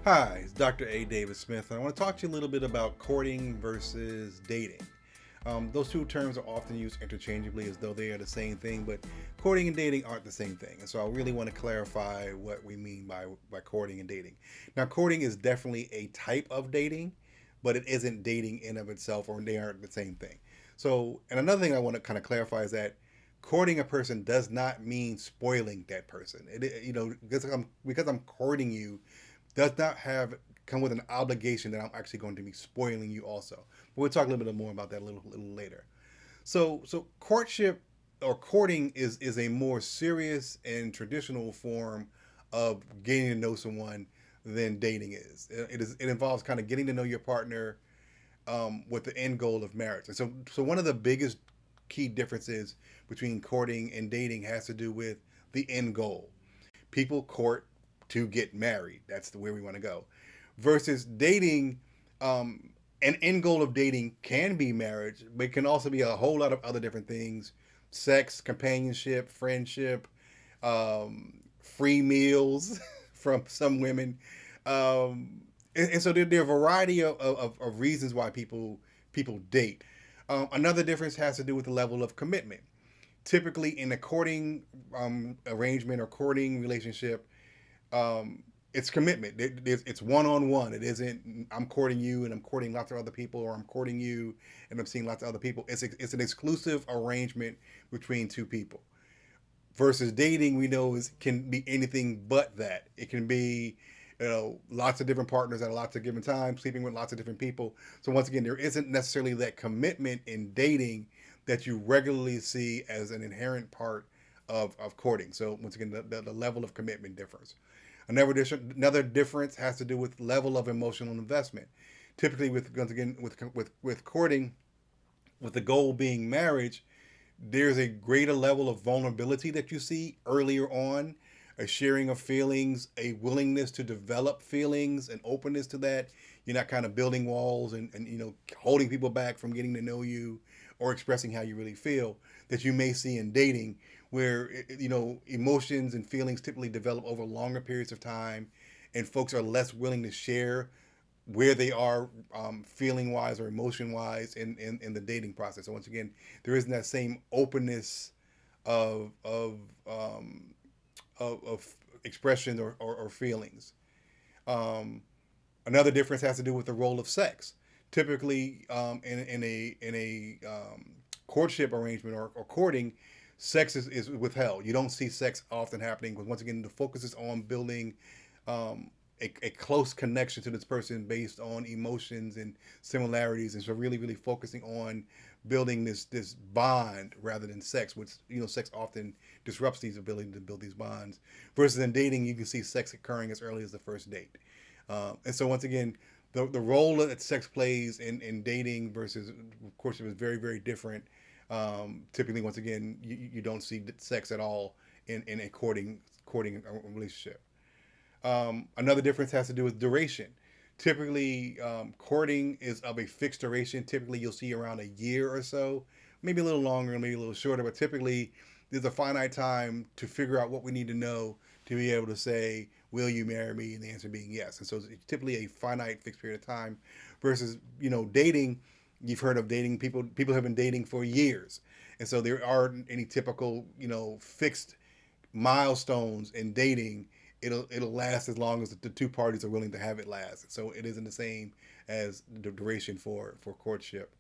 Hi, it's Dr. A. David Smith, and I want to talk to you a little bit about courting versus dating. Those two terms are often used interchangeably as though they are the same thing, but courting and dating aren't the same thing. And so I really want to clarify what we mean by courting and dating. Now, courting is definitely a type of dating, but it isn't dating in of itself, or they aren't the same thing. So, and another thing I want to kind of clarify is that courting a person does not mean spoiling that person. Because I'm courting you does not have come with an obligation that I'm actually going to be spoiling you also. But we'll talk a little bit more about that a little later. So courtship or courting is a more serious and traditional form of getting to know someone than dating is. It involves kind of getting to know your partner with the end goal of marriage. And so one of the biggest key differences between courting and dating has to do with the end goal. People court to get married. That's the way we want to go. Versus dating, an end goal of dating can be marriage, but it can also be a whole lot of other different things: sex, companionship, friendship, free meals from some women. And so there are a variety of reasons why people date. Another difference has to do with the level of commitment. Typically, in a courting arrangement or courting relationship, um, it's commitment. It's one on one. It isn't I'm courting you and I'm courting lots of other people, or I'm courting you and I'm seeing lots of other people. It's an exclusive arrangement between two people. Versus dating, we know is can be anything but that. It can be lots of different partners at lots of given times, sleeping with lots of different people. So once again, there isn't necessarily that commitment in dating that you regularly see as an inherent part of courting. So once again, the level of commitment differs. Another difference has to do with level of emotional investment. Typically, with once again with courting, with the goal being marriage, there's a greater level of vulnerability that you see earlier on, a sharing of feelings, a willingness to develop feelings, an openness to that. You're not kind of building walls and holding people back from getting to know you or expressing how you really feel that you may see in dating, where emotions and feelings typically develop over longer periods of time, and folks are less willing to share where they are feeling wise or emotion wise in the dating process. So once again, there isn't that same openness of of um, of expression or feelings. Um, Another difference has to do with the role of sex. Typically, in a courtship arrangement or courting, sex is withheld. You don't see sex often happening because once again, the focus is on building um, a close connection to this person based on emotions and similarities, and so really focusing on building this bond rather than sex, which sex often disrupts these ability to build these bonds. Versus in dating, you can see sex occurring as early as the first date. And so once again, the role that sex plays in dating versus courtship is very different. Typically, once again, you don't see sex at all in a courting relationship. Another difference has to do with duration. Typically, courting is of a fixed duration. Typically, you'll see around a year or so, maybe a little longer, maybe a little shorter, but typically there's a finite time to figure out what we need to know to be able to say, will you marry me? And the answer being yes. And so it's typically a finite fixed period of time versus, dating. You've heard of dating people. People have been dating for years. And so there aren't any typical, fixed milestones in dating. It'll last as long as the two parties are willing to have it last. So it isn't the same as the duration for courtship.